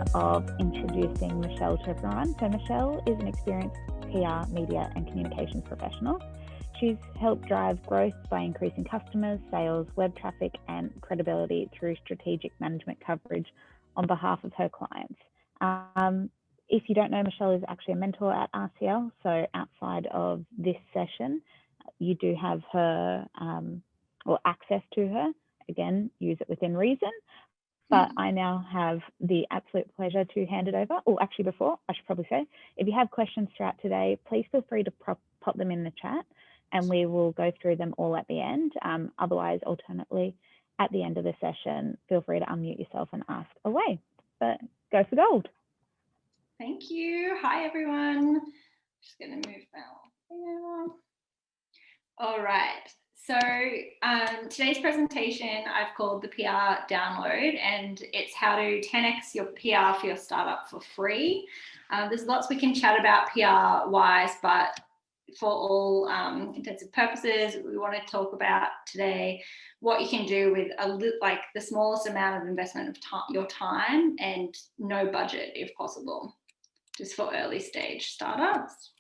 pleasure of introducing Michelle to everyone. So Michelle is an experienced PR, media and communications professional. She's helped drive growth by increasing customers, sales, web traffic and credibility through strategic management coverage on behalf of her clients. If you don't know, Michelle is actually a mentor at RCL. So outside of this session, you do have her or access to her. Again, use it within reason. But I now have the absolute pleasure to hand it over. Oh, actually, before, I should probably say, if you have questions throughout today, please feel free to pop them in the chat and we will go through them all at the end. Otherwise, alternately, at the end of the session, feel free to unmute yourself and ask away. But go for gold. Thank you. Hi, everyone. Just going to move now. All right. So today's presentation I've called the PR Download, and it's how to 10x your PR for your startup for free. There's lots we can chat about PR-wise, but for all intents and purposes, we want to talk about today what you can do with like the smallest amount of investment of your time and no budget if possible, just for early stage startups.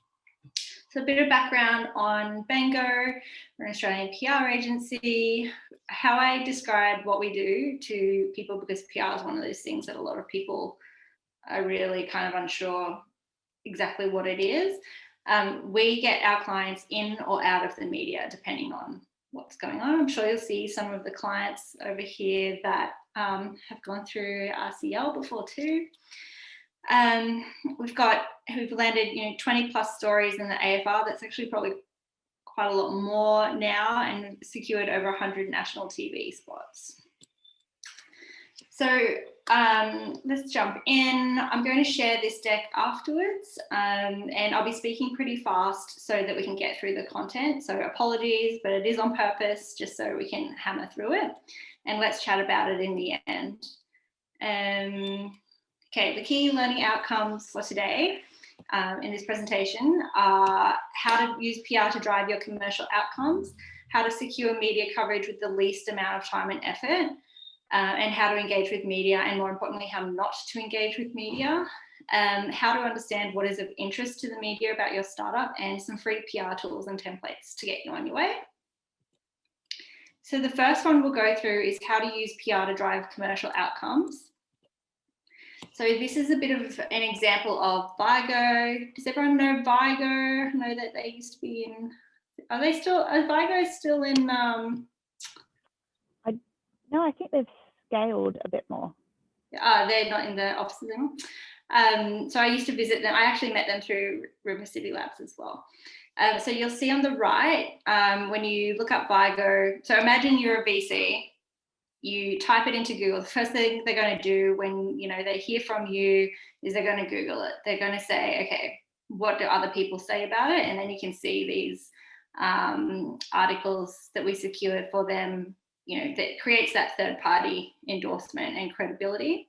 So a bit of background on Bango. We're an Australian PR agency. How I describe what we do to people, because PR is one of those things that a lot of people are really kind of unsure exactly what it is. We get our clients in or out of the media, depending on what's going on. I'm sure you'll see some of the clients over here that have gone through RCL before too. We've landed 20 plus stories in the AFR. That's actually probably quite a lot more now, and secured over 100 national TV spots. So let's jump in. I'm going to share this deck afterwards, and I'll be speaking pretty fast so that we can get through the content. So apologies, but it is on purpose, just so we can hammer through it, and let's chat about it in the end. Okay, the key learning outcomes for today in this presentation are how to use PR to drive your commercial outcomes, how to secure media coverage with the least amount of time and effort, and how to engage with media, and more importantly, how not to engage with media, how to understand what is of interest to the media about your startup, and some free PR tools and templates to get you on your way. So the first one we'll go through is how to use PR to drive commercial outcomes. So this is a bit of an example of Vigo. Does everyone know Vigo? Know that they used to be in, are Vigo still in? No, I think they've scaled a bit more. They're not in the offices anymore. So I used to visit them. I actually met them through River City Labs as well. So you'll see on the right, when you look up Vigo, so imagine you're a VC. You type it into Google. The first thing they're going to do when they hear from you is they're going to Google it. They're going to say, okay, what do other people say about it? And then you can see these articles that we secured for them, that creates that third party endorsement and credibility.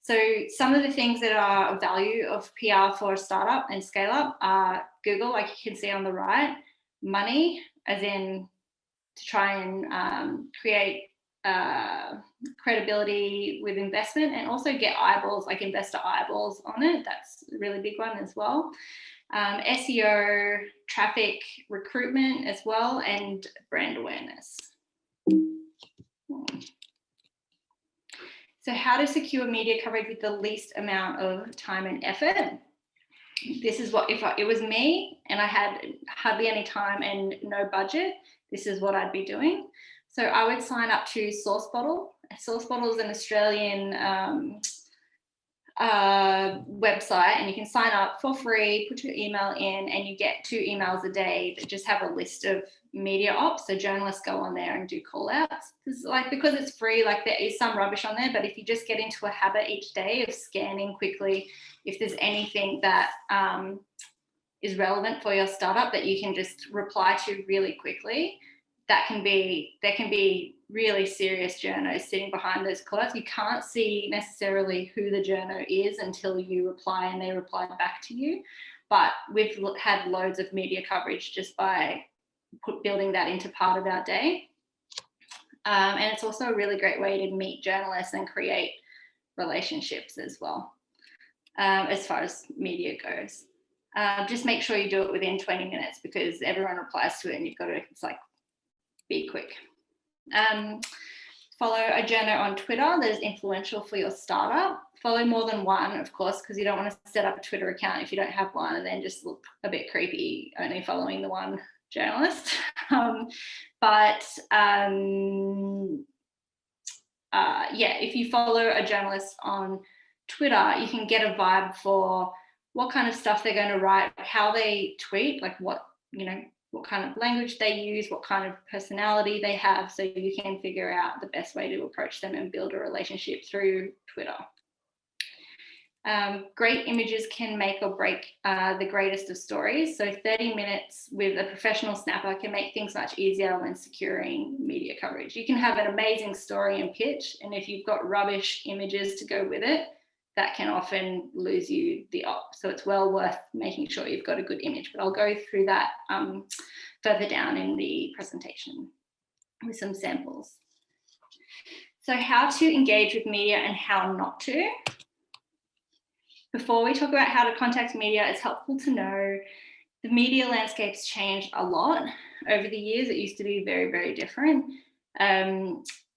So some of the things that are of value of PR for a startup and scale up are Google, like you can see on the right, money, as in to try and create credibility with investment, and also get eyeballs, like investor eyeballs on it. That's a really big one as well. SEO, traffic recruitment as well, and brand awareness. So how to secure media coverage with the least amount of time and effort. This is what, if it was me and I had hardly any time and no budget, this is what I'd be doing. So I would sign up to SourceBottle. SourceBottle is an Australian website, and you can sign up for free, put your email in, and you get 2 emails a day that just have a list of media ops. So journalists go on there and do call outs. Because it's free, there is some rubbish on there, but if you just get into a habit each day of scanning quickly, if there's anything that is relevant for your startup that you can just reply to really quickly, there can be really serious journos sitting behind those callouts. You can't see necessarily who the journo is until you reply and they reply back to you. But we've had loads of media coverage just by building that into part of our day. And it's also a really great way to meet journalists and create relationships as well. as far as media goes. Just make sure you do it within 20 minutes because everyone replies to it and you've got to, it's like, be quick. Follow a journo on Twitter that is influential for your startup. Follow more than one, of course, because you don't want to set up a Twitter account if you don't have one and then just look a bit creepy only following the one journalist. If you follow a journalist on Twitter, you can get a vibe for what kind of stuff they're going to write, how they tweet, like what kind of language they use, what kind of personality they have, so you can figure out the best way to approach them and build a relationship through Twitter. Great images can make or break the greatest of stories. So 30 minutes with a professional snapper can make things much easier when securing media coverage. You can have an amazing story and pitch, and if you've got rubbish images to go with it, that can often lose you the op. So it's well worth making sure you've got a good image, but I'll go through that further down in the presentation with some samples. So how to engage with media and how not to. Before we talk about how to contact media, it's helpful to know the media landscape's changed a lot over the years. It used to be very, very different.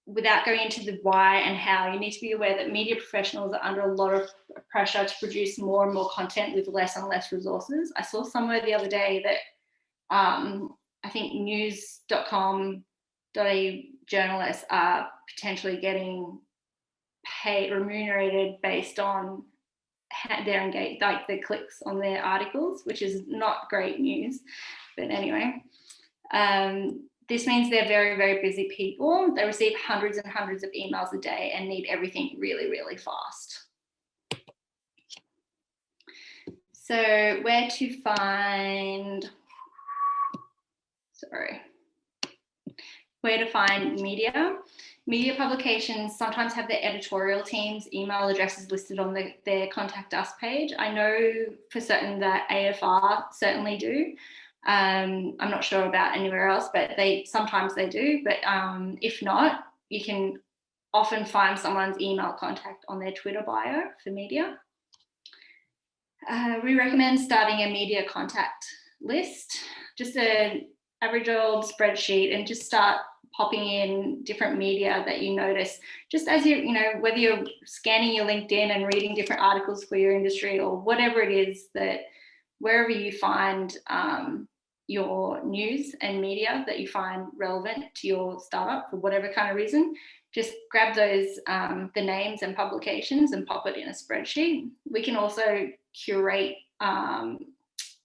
Without going into the why and how, you need to be aware that media professionals are under a lot of pressure to produce more and more content with less and less resources. I saw somewhere the other day that I think news.com.au journalists are potentially getting paid, remunerated based on their engagement, like the clicks on their articles, which is not great news. But anyway, this means they're very, very busy people. They receive hundreds and hundreds of emails a day and need everything really, really fast. So where to find media. Media publications sometimes have their editorial teams' email addresses listed on their contact us page. I know for certain that AFR certainly do. I'm not sure about anywhere else, but sometimes they do. But if not, you can often find someone's email contact on their Twitter bio for media. We recommend starting a media contact list, just an average old spreadsheet, and just start popping in different media that you notice, just as whether you're scanning your LinkedIn and reading different articles for your industry or whatever it is, that wherever you find your news and media that you find relevant to your startup for whatever kind of reason, just grab those, the names and publications, and pop it in a spreadsheet. We can also curate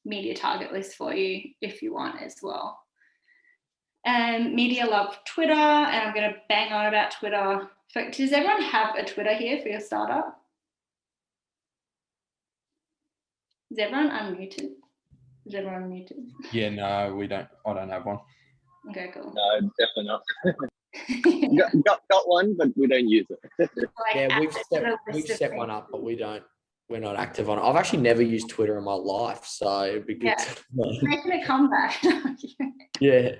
media target lists for you if you want as well. And media love Twitter, and I'm going to bang on about Twitter. Does everyone have a Twitter here for your startup? Is everyone unmuted? Is everyone muted? Yeah, no, we don't. I don't have one. Okay, cool. No, definitely not. got one, but we don't use it. Yeah, we've set one up, but we're not active on it. I've actually never used Twitter in my life, so it'd be good to know. Making a comeback. Yeah.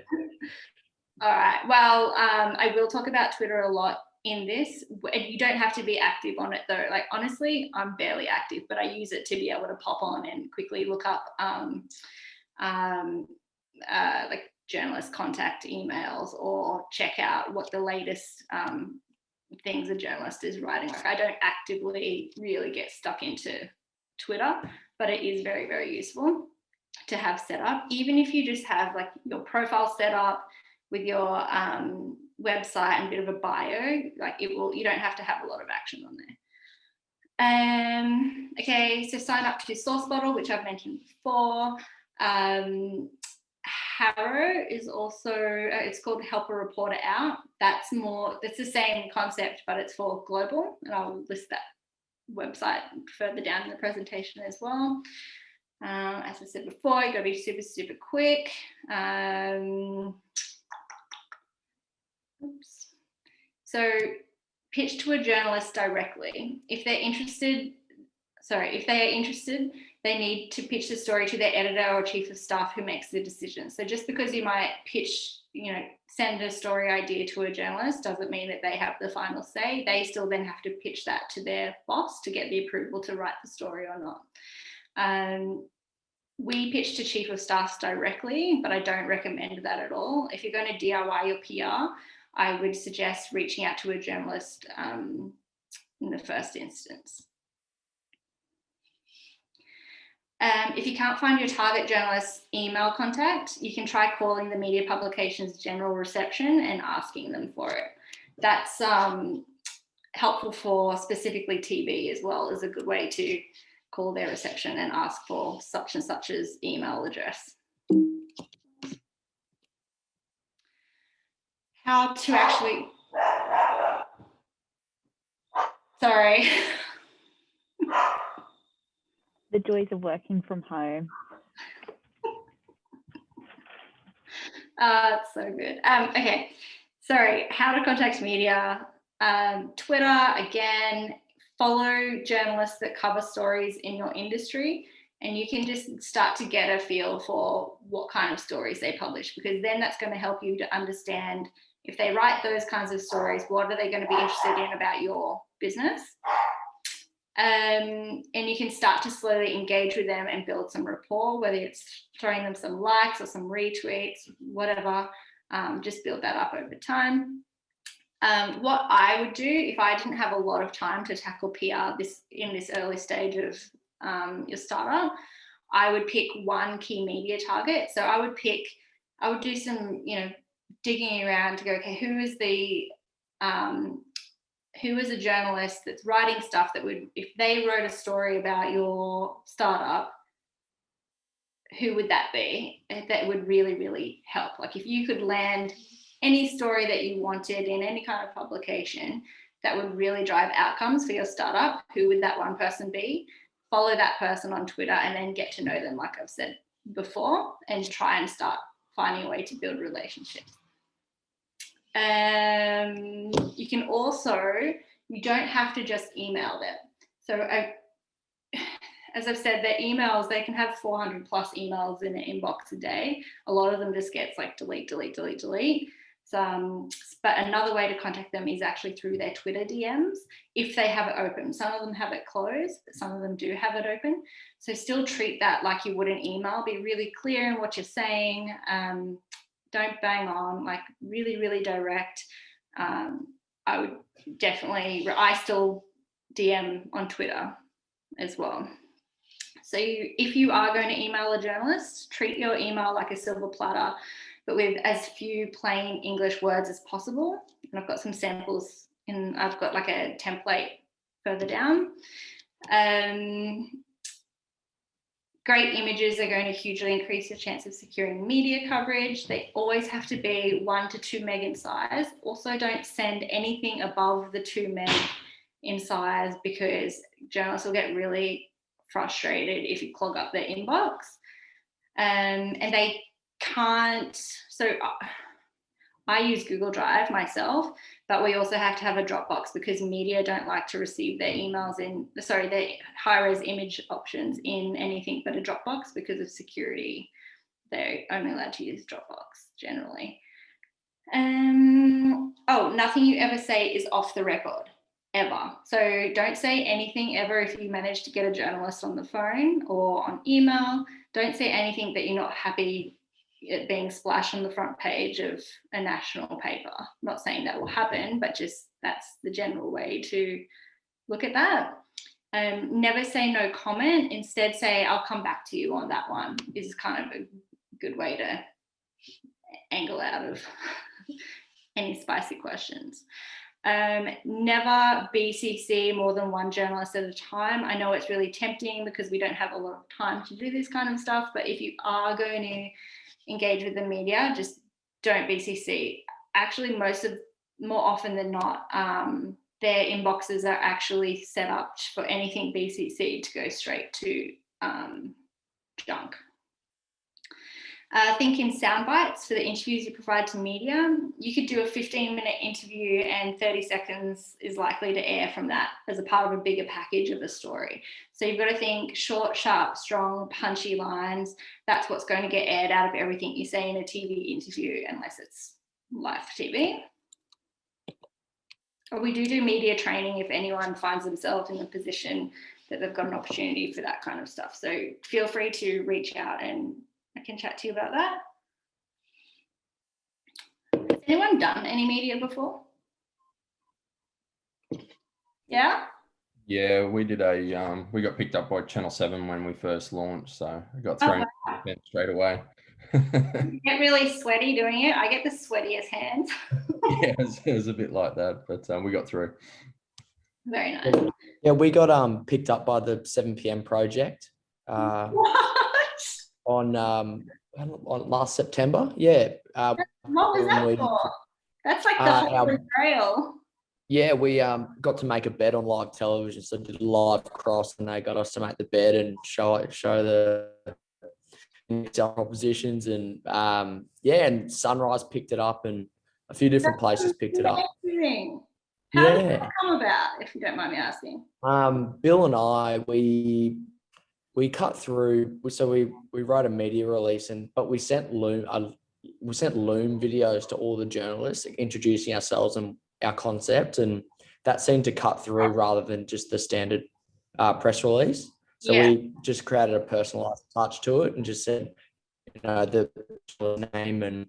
All right. Well, I will talk about Twitter a lot in this. You don't have to be active on it though. Like, honestly, I'm barely active, but I use it to be able to pop on and quickly look up like journalist contact emails, or check out what the latest things a journalist is writing. Like, I don't actively really get stuck into Twitter, but it is very, very useful to have set up. Even if you just have like your profile set up with your website and a bit of a bio, like you don't have to have a lot of action on there. Okay, so sign up to Source Bottle, which I've mentioned before. Harrow is also, it's called Help a Reporter Out. That's the same concept, but it's for global, and I'll list that website further down in the presentation as well. As I said before, you gotta be super, super quick. So pitch to a journalist directly. If they are interested, they need to pitch the story to their editor or chief of staff who makes the decision. So just because you might pitch send a story idea to a journalist doesn't mean that they have the final say. They still then have to pitch that to their boss to get the approval to write the story or not. We pitch to chief of staffs directly, but I don't recommend that at all. If you're going to DIY your PR, I would suggest reaching out to a journalist in the first instance. If you can't find your target journalist's email contact, you can try calling the media publication's general reception and asking them for it. That's helpful for specifically TB as well, as a good way to call their reception and ask for such and such's email address. How to actually, sorry. The joys of working from home. It's so good. Okay, sorry, how to contact media. Twitter, again, follow journalists that cover stories in your industry, and you can just start to get a feel for what kind of stories they publish, because then that's going to help you to understand if they write those kinds of stories, what are they going to be interested in about your business? And you can start to slowly engage with them and build some rapport, whether it's throwing them some likes or some retweets, whatever, just build that up over time. What I would do if I didn't have a lot of time to tackle PR in this early stage of your startup, I would pick one key media target. So I would do some, digging around to go, okay, who is a journalist that's writing stuff that would, if they wrote a story about your startup, who would that be? That would really, really help. Like if you could land any story that you wanted in any kind of publication that would really drive outcomes for your startup, who would that one person be? Follow that person on Twitter and then get to know them, like I've said before, and try and start finding a way to build relationships. You can also, you don't have to just email them. So as I've said, their emails, they can have 400 plus emails in their inbox a day. A lot of them just gets like delete. But another way to contact them is actually through their Twitter DMs if they have it open. Some of them have it closed, but some of them do have it open. So still treat that like you would an email. Be really clear in what you're saying. Don't bang on, like really, really direct. I still DM on Twitter as well. So if you are going to email a journalist, treat your email like a silver platter, but with as few plain English words as possible. And I've got some samples I've got like a template further down. Great images are going to hugely increase your chance of securing media coverage. They always have to be 1 to 2 meg in size. Also, don't send anything above the 2 meg in size, because journalists will get really frustrated if you clog up their inbox. And they can't, so I use Google Drive myself, but we also have to have a Dropbox because media don't like to receive their emails their high-res image options in anything but a Dropbox because of security. They're only allowed to use Dropbox generally. Nothing you ever say is off the record, ever. So don't say anything ever if you manage to get a journalist on the phone or on email. Don't say anything that you're not happy it being splashed on the front page of a national paper. I'm not saying that will happen, but just that's the general way to look at that. Never say no comment. Instead say, I'll come back to you on that one, is kind of a good way to angle out of any spicy questions. Never BCC more than one journalist at a time. I know it's really tempting because we don't have a lot of time to do this kind of stuff, but if you are going to engage with the media, just don't BCC. Actually, more often than not, their inboxes are actually set up for anything BCC to go straight to junk. Think in sound bites for the interviews you provide to media. You could do a 15-minute interview and 30 seconds is likely to air from that as a part of a bigger package of a story. So you've got to think short, sharp, strong, punchy lines. That's what's going to get aired out of everything you say in a TV interview, unless it's live TV. Or we do media training if anyone finds themselves in a position that they've got an opportunity for that kind of stuff. So feel free to reach out and I can chat to you about that. Has anyone done any media before? Yeah? Yeah, we did we got picked up by Channel 7 when we first launched, so I got thrown in straight away. You get really sweaty doing it. I get the sweatiest hands. Yeah, it was a bit like that, but we got through. Very nice. Yeah, we got picked up by the 7 p.m. project on last September. Yeah. What was that for? That's like the Holy Grail. Yeah, we got to make a bet on live television, so did a live cross, and they got us to make the bet and show the propositions, and and Sunrise picked it up, and a few different places picked it up. How did that come about, if you don't mind me asking? Bill and I, we cut through, so we wrote a media release, but we sent Loom videos to all the journalists introducing ourselves and our concept, and that seemed to cut through rather than just the standard press release. So we just created a personalized touch to it and just said, the name and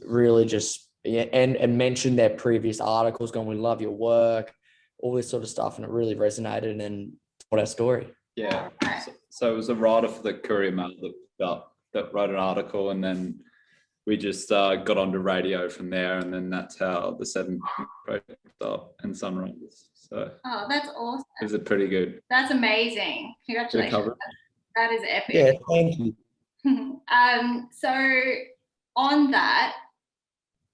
really just and mentioned their previous articles, going, we love your work, all this sort of stuff, and it really resonated and told our story. Yeah. So it was a writer for the Courier Mail that wrote an article, and then we just got onto radio from there, and then that's how the 7 project up and Sunrise. So that's awesome. It was pretty good. That's amazing. Congratulations. That is epic. Yeah, thank you. So on that,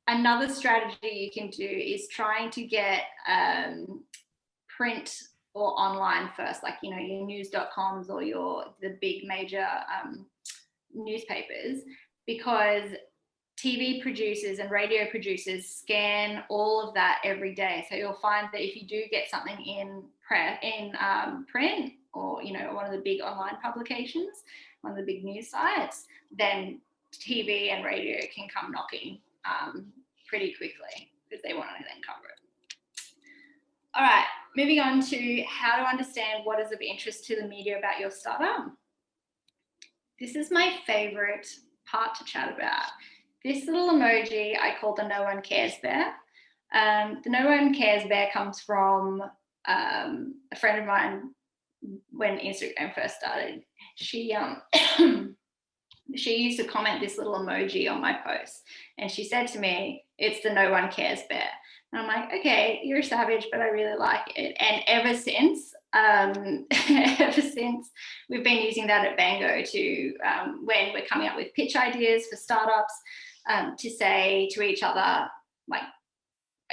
another strategy you can do is trying to get print or online first, like your news.coms or the big major newspapers, because TV producers and radio producers scan all of that every day. So you'll find that if you do get something in print or one of the big online publications, one of the big news sites, then TV and radio can come knocking pretty quickly because they want to then cover it. All right, moving on to how to understand what is of interest to the media about your startup. This is my favorite part to chat about. This little emoji I call the No One Cares Bear. The No One Cares Bear comes from a friend of mine when Instagram first started. She used to comment this little emoji on my posts, and she said to me, "It's the No One Cares Bear." And I'm like, okay, you're a savage, but I really like it. And ever since we've been using that at Bango to when we're coming up with pitch ideas for startups, to say to each other, like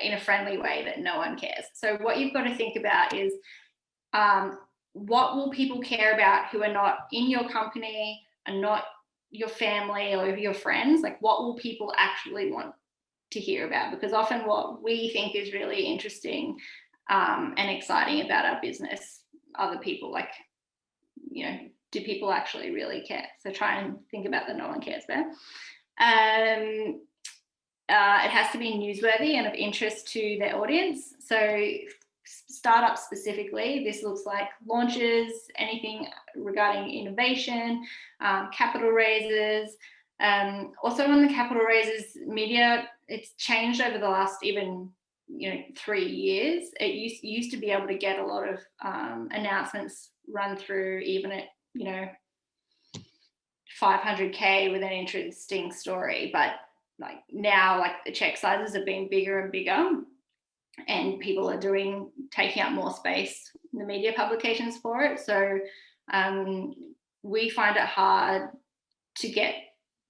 in a friendly way, that no one cares. So what you've got to think about is what will people care about who are not in your company and not your family or your friends? Like, what will people actually want to hear about? Because often what we think is really interesting and exciting about our business, other people do people actually really care? So try and think about the No One Cares Bear. It has to be newsworthy and of interest to their audience. So startups specifically, this looks like launches, anything regarding innovation, capital raises. Also on the capital raises media, it's changed over the last even 3 years. It used to be able to get a lot of announcements run through even at 500K with an interesting story, but now the check sizes have been bigger and bigger, and people are taking up more space in the media publications for it. So we find it hard to get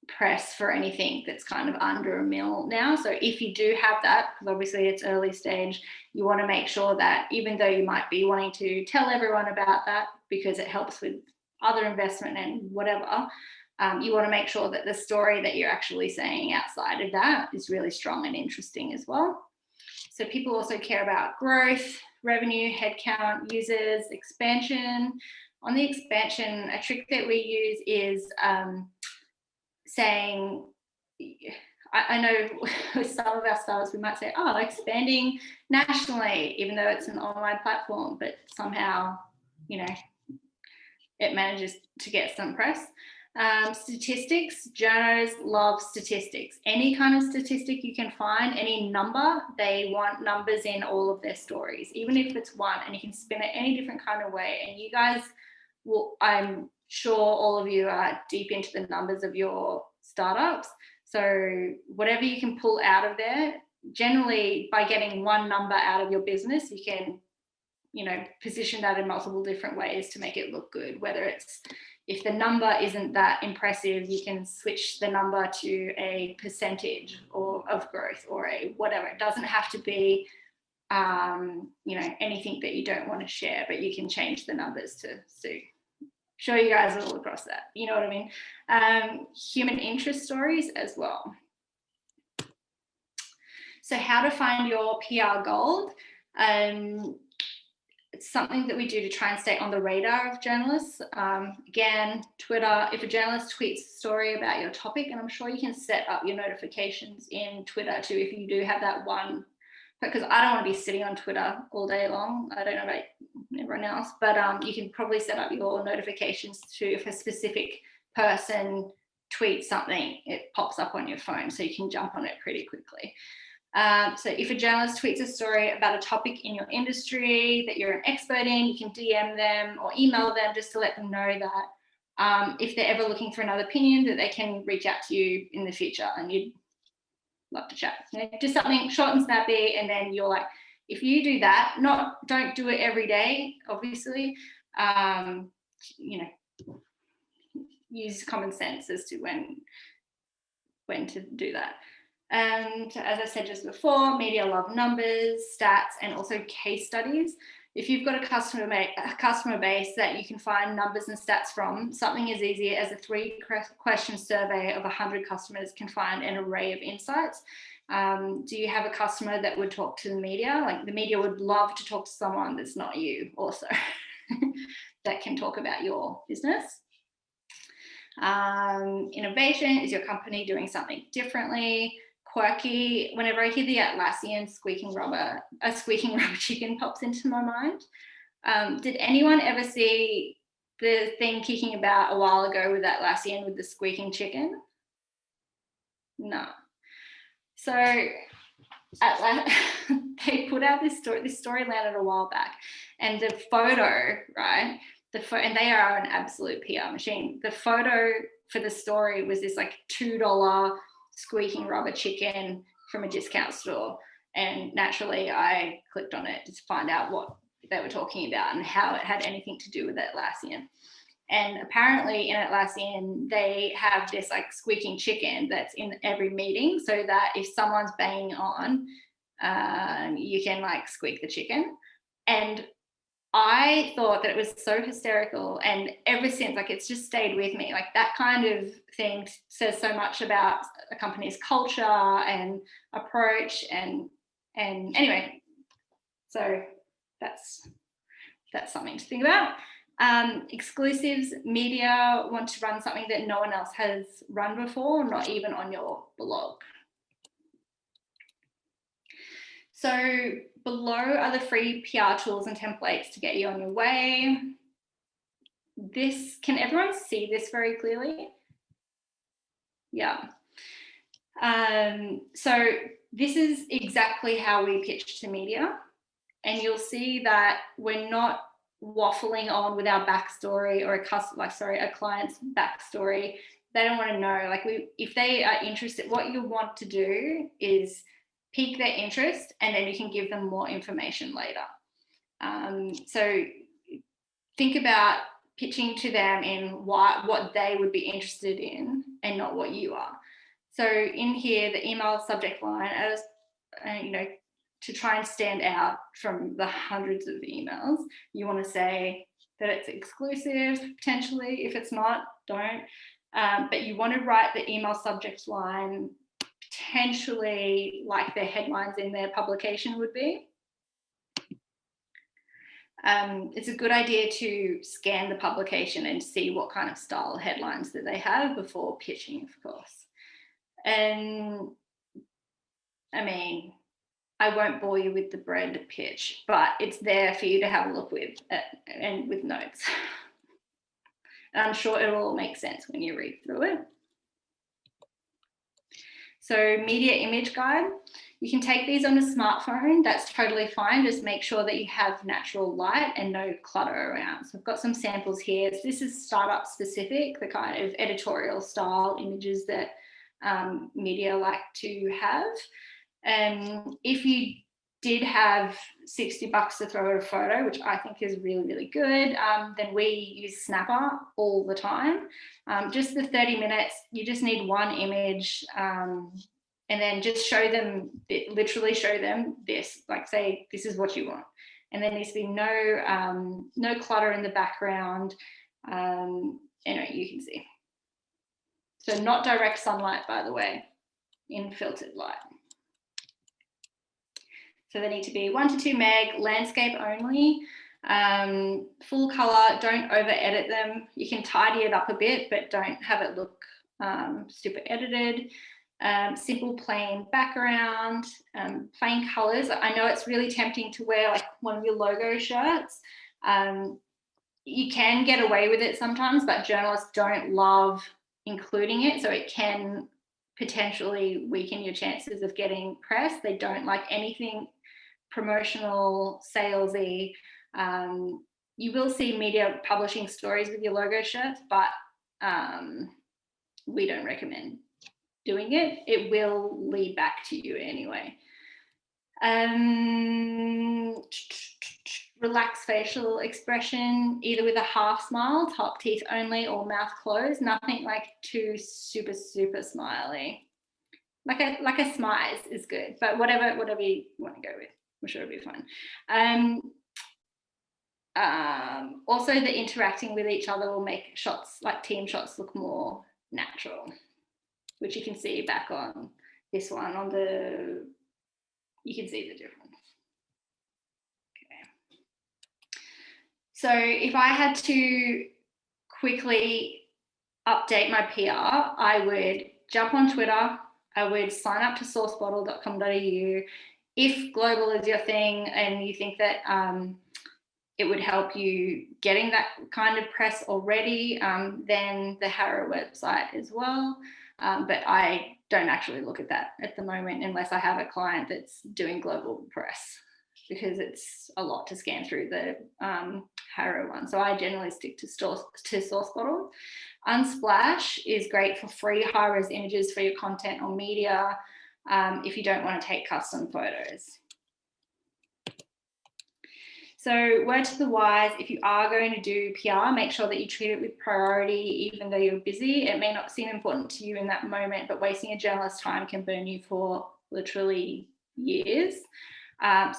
press for anything that's kind of under $1 million now. So if you do have that, because obviously it's early stage, you want to make sure that even though you might be wanting to tell everyone about that because it helps with other investment and whatever, you want to make sure that the story that you're actually saying outside of that is really strong and interesting as well. So people also care about growth, revenue, headcount, users, expansion. On the expansion, a trick that we use is saying, I know with some of our startups, we might say, oh, expanding nationally, even though it's an online platform, but somehow, it manages to get some press. Statistics, journalists love statistics. Any kind of statistic you can find, any number, they want numbers in all of their stories, even if it's one, and you can spin it any different kind of way. And you guys will, I'm sure all of you are deep into the numbers of your startups. So whatever you can pull out of there, generally by getting one number out of your business, you can, position that in multiple different ways to make it look good. Whether it's, if the number isn't that impressive, you can switch the number to a percentage of growth or a whatever. It doesn't have to be, anything that you don't want to share, but you can change the numbers to suit. Sure, you guys are all across that. You know what I mean? Human interest stories as well. So how to find your PR gold. It's something that we do to try and stay on the radar of journalists. Again, Twitter, if a journalist tweets a story about your topic, and I'm sure you can set up your notifications in Twitter too, if you do have that one, because I don't want to be sitting on Twitter all day long. I don't know about everyone else, but you can probably set up your notifications to, if a specific person tweets something, it pops up on your phone so you can jump on it pretty quickly. So if a journalist tweets a story about a topic in your industry that you're an expert in, you can DM them or email them just to let them know that if they're ever looking for another opinion, that they can reach out to you in the future, and you'd love to chat. Just something short and snappy, and then you're like, if you do that, don't do it every day, obviously, use common sense as to when to do that. And as I said just before, media love numbers, stats, and also case studies. If you've got a customer base that you can find numbers and stats from, something as easy as a 3-question survey of 100 customers can find an array of insights. Do you have a customer that would talk to the media? Like, the media would love to talk to someone that's not you also, that can talk about your business. Innovation, is your company doing something differently? Quirky, whenever I hear the Atlassian squeaking rubber chicken pops into my mind. Did anyone ever see the thing kicking about a while ago with Atlassian with the squeaking chicken? No. So they put out this story landed a while back, and the photo, right? And they are an absolute PR machine. The photo for the story was this like $2 squeaking rubber chicken from a discount store, and naturally I clicked on it to find out what they were talking about and how it had anything to do with Atlassian. And apparently in Atlassian they have this like squeaking chicken that's in every meeting, so that if someone's banging on, you can like squeak the chicken. And I thought that it was so hysterical, and ever since, like, it's just stayed with me. Like, that kind of thing says so much about a company's culture and approach, and anyway, so that's something to think about. Exclusives, media want to run something that no one else has run before, not even on your blog. So below are the free PR tools and templates to get you on your way. Can everyone see this very clearly? Yeah. So this is exactly how we pitch to media. And you'll see that we're not waffling on with our backstory or a client's backstory. They don't want to know. Like, if they are interested, what you want to do is pique their interest, and then you can give them more information later. So think about pitching to them in what they would be interested in, and not what you are. So in here, the email subject line, to try and stand out from the hundreds of emails, you want to say that it's exclusive, potentially. If it's not, don't. but you want to write the email subject line potentially like the headlines in their publication would be. It's a good idea to scan the publication and see what kind of style headlines that they have before pitching, of course. And I mean, I won't bore you with the brand pitch, but it's there for you to have a look with and with notes. And I'm sure it'll all make sense when you read through it. So media image guide, you can take these on a smartphone, that's totally fine. Just make sure that you have natural light and no clutter around. So I've got some samples here. So this is startup specific, the kind of editorial style images that media like to have. And if you did have $60 to throw at a photo, which I think is really, really good, then we use Snapper all the time. Just the 30 minutes, you just need one image and then just show them, literally show them this, like say, this is what you want. And there needs to be no clutter in the background. Anyway, you can see. So not direct sunlight, by the way, in filtered light. So they need to be 1 to 2 meg, landscape only, full color, don't over edit them. You can tidy it up a bit, but don't have it look super edited. Simple plain background, plain colors. I know it's really tempting to wear like one of your logo shirts. You can get away with it sometimes, but journalists don't love including it. So it can potentially weaken your chances of getting press. They don't like anything promotional, salesy. You will see media publishing stories with your logo shirts, but we don't recommend doing it. It will lead back to you anyway. Relaxed facial expression, either with a half smile, top teeth only, or mouth closed. Nothing like too super smiley. Like a smize is good, but whatever you want to go with, I'm sure it'll be fun. Also, the interacting with each other will make shots, like team shots, look more natural, which you can see back on this one. On the, you can see the difference. Okay. So if I had to quickly update my PR, I would jump on Twitter. I would sign up to sourcebottle.com.au. If global is your thing and you think that it would help you getting that kind of press already, then the Harrow website as well. But I don't actually look at that at the moment unless I have a client that's doing global press, because it's a lot to scan through the Harrow one. So I generally stick to SourceBottle. Unsplash is great for free high-res images for your content or media if you don't want to take custom photos. So word to the wise, if you are going to do PR, make sure that you treat it with priority, even though you're busy. It may not seem important to you in that moment, but wasting a journalist's time can burn you for literally years.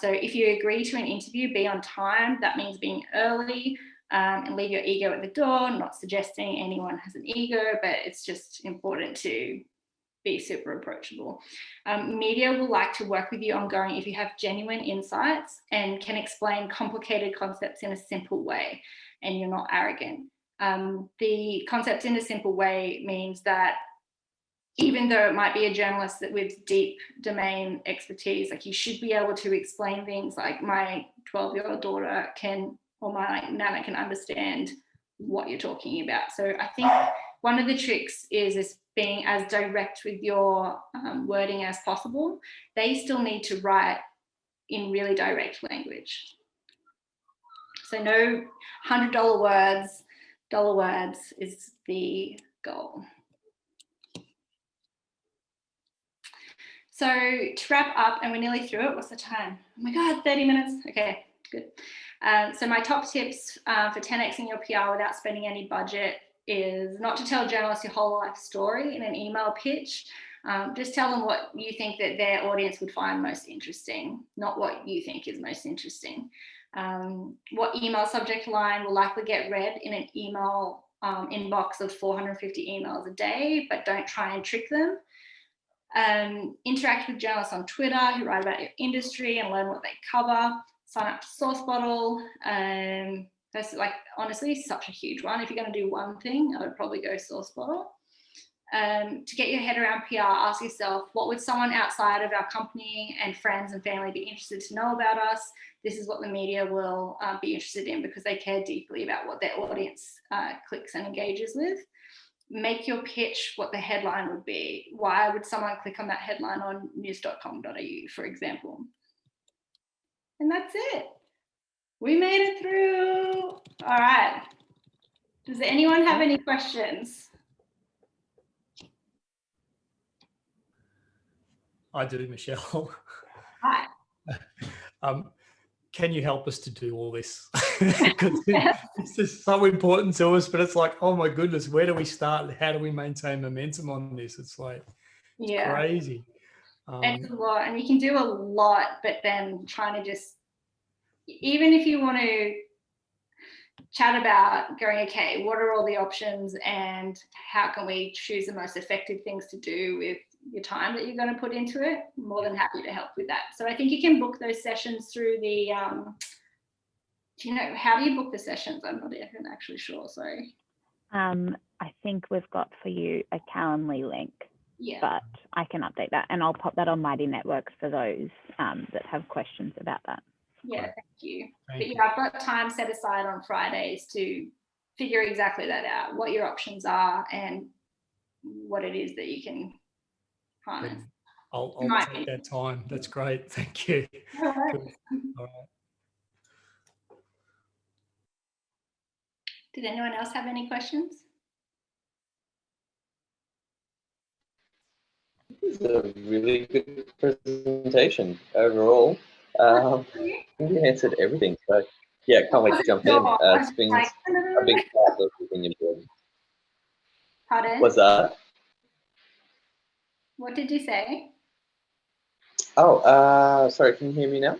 So if you agree to an interview, be on time. That means being early and leave your ego at the door. I'm not suggesting anyone has an ego, but it's just important to be super approachable. Media will like to work with you ongoing if you have genuine insights and can explain complicated concepts in a simple way and you're not arrogant. The concept in a simple way means that even though it might be a journalist that with deep domain expertise, like you should be able to explain things like my 12-year-old daughter can, or my nana can understand what you're talking about. So I think one of the tricks is being as direct with your wording as possible. They still need to write in really direct language. So no $100 words is the goal. So to wrap up, and we're nearly through it. What's the time? Oh my God, 30 minutes. Okay, good. So my top tips for 10xing your PR without spending any budget is not to tell journalists your whole life story in an email pitch. Just tell them what you think that their audience would find most interesting, not what you think is most interesting. What email subject line will likely get read in an email inbox of 450 emails a day, but don't try and trick them. Interact with journalists on Twitter who write about your industry and learn what they cover. Sign up to SourceBottle. That's like honestly such a huge one. If you're going to do one thing, I would probably go SourceBottle. To get your head around PR, ask yourself, what would someone outside of our company and friends and family be interested to know about us? This is what the media will be interested in because they care deeply about what their audience clicks and engages with. Make your pitch what the headline would be. Why would someone click on that headline on news.com.au, for example? And that's it. We made it through. All right. Does anyone have any questions? I do, Michelle. Hi. Can you help us to do all this? Because it's just so important to us, but it's like, oh my goodness, where do we start? How do we maintain momentum on this? It's like, it's crazy. It's a lot, and you can do a lot, but then trying to just, even if you want to chat about going, okay, what are all the options and how can we choose the most effective things to do with your time that you're going to put into it, more than happy to help with that. So I think you can book those sessions through the, do you know, how do you book the sessions? I'm not even actually sure, sorry. I think we've got for you a Calendly link, but I can update that and I'll pop that on Mighty Networks for those that have questions about that. Yeah, thank you. I've got time set aside on Fridays to figure exactly that out, what your options are and what it is that you can harness. I'll take that time. That's great. Thank you. All right. All right. Did anyone else have any questions? This is a really good presentation overall. I think you answered everything. So yeah, can't wait to jump in. It's been a big part of everything you're doing. Pardon? What's that? What did you say? Oh, sorry, can you hear me now?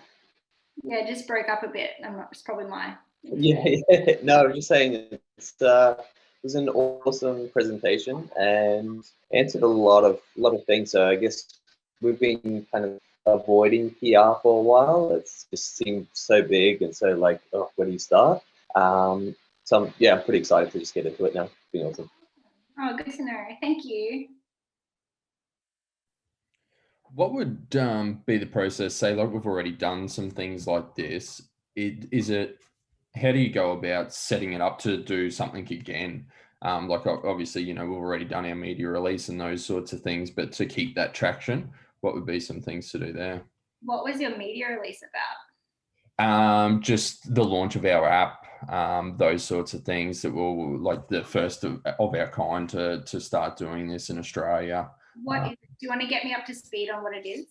Yeah, it just broke up a bit. It's probably my. Yeah. No, I'm just saying it was an awesome presentation and answered a lot of things. So I guess we've been kind of avoiding PR for a while. It's just seemed so big and so like, oh, where do you start? So I'm pretty excited to just get into it now. It's been awesome. Oh, good to know. Thank you. What would be the process? Say, like we've already done some things like this. How do you go about setting it up to do something again? Like obviously, you know, we've already done our media release and those sorts of things, but to keep that traction, what would be some things to do there? What was your media release about? Just the launch of our app, those sorts of things that will like the first of our kind to start doing this in Australia. Do you want to get me up to speed on what it is?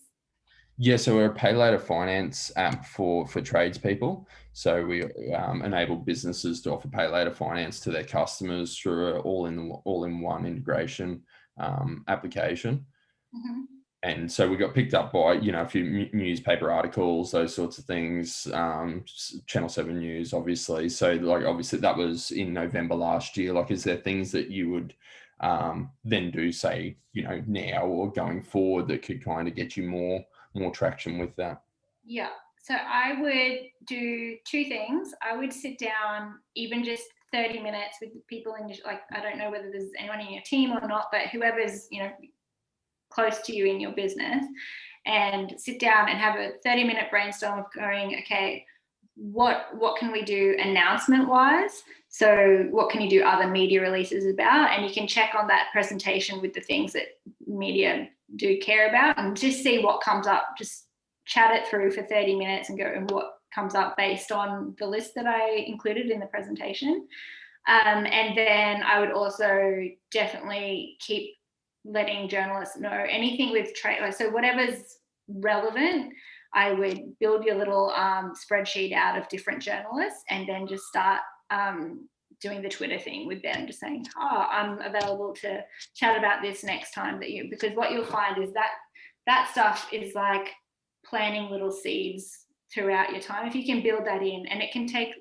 Yeah, so we're a pay later finance app for tradespeople. So we enable businesses to offer pay later finance to their customers through an all-in-one integration application. Mm-hmm. And so we got picked up by, you know, a few newspaper articles, those sorts of things, Channel 7 News, obviously. So like, obviously that was in November last year. Like, is there things that you would then do, say, you know, now or going forward that could kind of get you more traction with that? Yeah. So I would do two things. I would sit down, even just 30 minutes with people in, like, I don't know whether there's anyone in your team or not, but whoever's, you know, close to you in your business, and sit down and have a 30-minute brainstorm of going, okay, what can we do announcement wise? So what can you do other media releases about? And you can check on that presentation with the things that media do care about and just see what comes up. Just chat it through for 30 minutes and go, and what comes up based on the list that I included in the presentation. And then I would also definitely keep letting journalists know anything with trade. So whatever's relevant, I would build your little spreadsheet out of different journalists and then just start doing the Twitter thing with them, just saying, oh, I'm available to chat about this next time because what you'll find is that stuff is like planting little seeds throughout your time. If you can build that in, and it can take,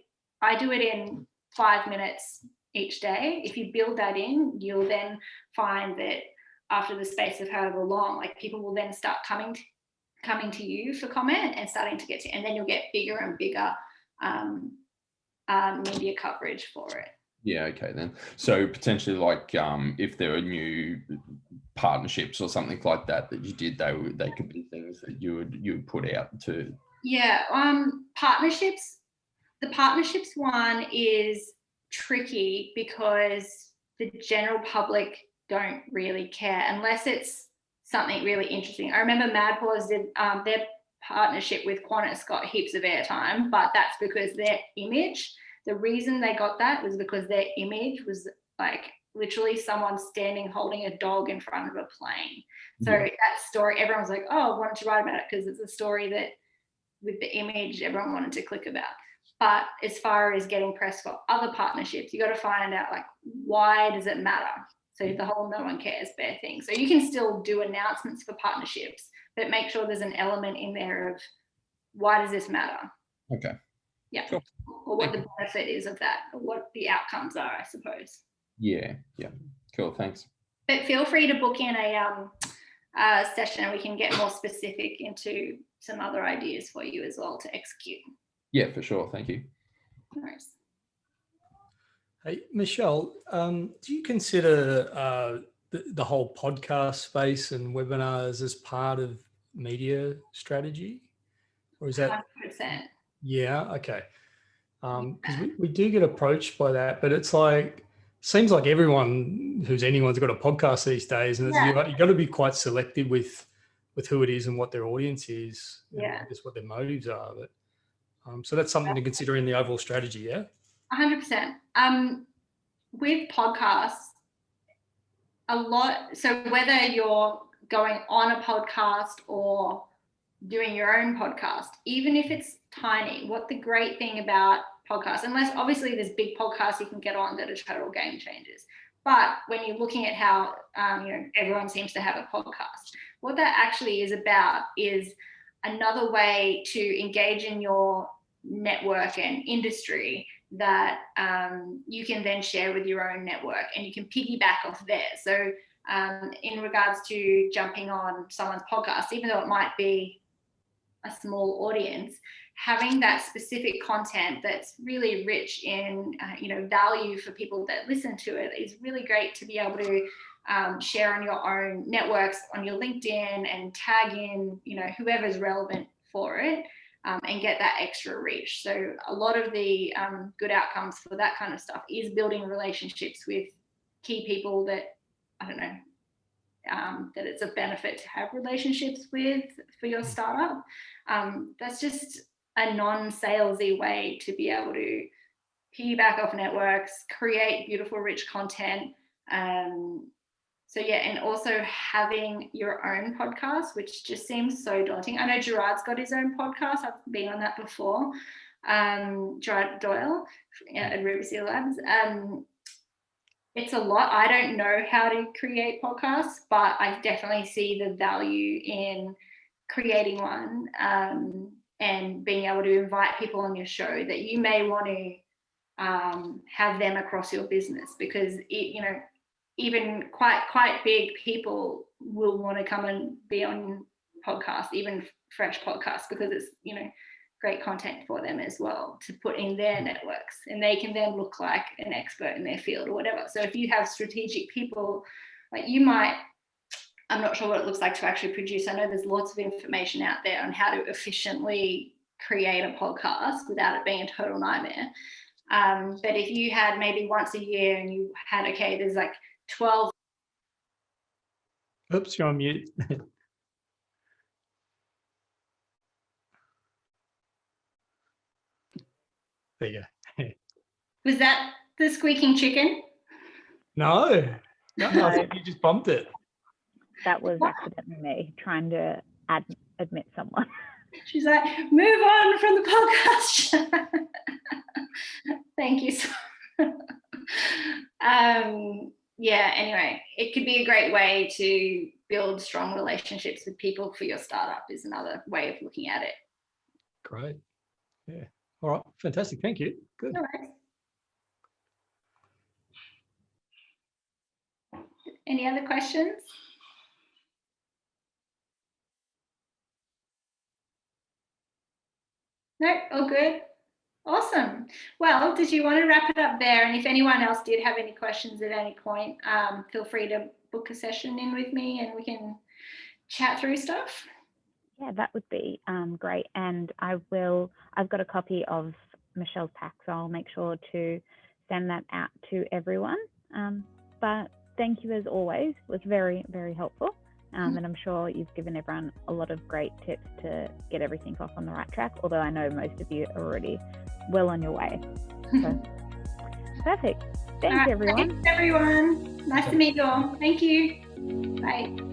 I do it in 5 minutes each day. If you build that in, you'll then find that after the space of however long, like people will then start coming to you for comment and starting to get to, and then you'll get bigger and bigger media coverage for it. Yeah, okay then. So potentially, like, if there are new partnerships or something like that you did, they could be things that you would put out to. Yeah, partnerships. The partnerships one is tricky because the general public don't really care unless it's something really interesting. I remember Mad Paws did their partnership with Qantas got heaps of airtime, but that's because their image. The reason they got that was because their image was like literally someone standing holding a dog in front of a plane. So that story, everyone was like, oh, I wanted to write about it because it's a story that with the image everyone wanted to click about. But as far as getting press for other partnerships, you got to find out, like, why does it matter? So the whole no one cares bear thing. So you can still do announcements for partnerships, but make sure there's an element in there of why does this matter? Okay. Yeah. Cool. Or what the benefit is of that, or what the outcomes are, I suppose. Yeah. Cool, thanks. But feel free to book in a session and we can get more specific into some other ideas for you as well to execute. Yeah, for sure. Thank you. No worries. Hey, Michelle, do you consider the whole podcast space and webinars as part of media strategy? Or is that 100%? Yeah, okay. Because we do get approached by that, but it's like, seems like anyone's got a podcast these days, and you've got to be quite selective with who it is and what their audience is, and I guess what their motives are. But so that's something to consider in the overall strategy, yeah? 100%. With podcasts, so whether you're going on a podcast or doing your own podcast, even if it's tiny, what the great thing about podcasts, unless obviously there's big podcasts you can get on that are total game changers, but when you're looking at how everyone seems to have a podcast, what that actually is about is another way to engage in your network and industry that you can then share with your own network, and you can piggyback off there. So in regards to jumping on someone's podcast, even though it might be a small audience, having that specific content that's really rich in value for people that listen to it is really great to be able to share on your own networks, on your LinkedIn, and tag in whoever's relevant for it, and get that extra reach. So a lot of the good outcomes for that kind of stuff is building relationships with key people that that it's a benefit to have relationships with for your startup. That's just a non-salesy way to be able to piggyback off networks, create beautiful, rich content. And also having your own podcast, which just seems so daunting. I know Gerard's got his own podcast. I've been on that before. Gerard Doyle at Ruby Seal Labs. It's a lot. I don't know how to create podcasts, but I definitely see the value in creating one and being able to invite people on your show that you may want to have them across your business, because even quite big people will want to come and be on podcasts, even fresh podcasts, because it's great content for them as well to put in their networks, and they can then look like an expert in their field or whatever. So if you have strategic people, like I'm not sure what it looks like to actually produce. I know there's lots of information out there on how to efficiently create a podcast without it being a total nightmare. But if you had maybe once a year and you had, there's like 12. Oops, you're on mute. There you go. Was that the squeaking chicken? No, I think you just bumped it. That was accidentally me trying to admit someone. She's like, move on from the podcast. Thank you. Anyway, it could be a great way to build strong relationships with people for your startup, is another way of looking at it. Great. Yeah. All right. Fantastic. Thank you. Good. All right. Any other questions? No, all good. Awesome. Well, did you want to wrap it up there? And if anyone else did have any questions at any point, feel free to book a session in with me and we can chat through stuff. Yeah, that would be great. And I've got a copy of Michelle's pack, so I'll make sure to send that out to everyone. But thank you as always. It was very, very helpful. And I'm sure you've given everyone a lot of great tips to get everything off on the right track, although I know most of you are already well on your way. So, perfect. Thanks, everyone. Thanks, everyone. Nice to meet you all. Thank you. Bye.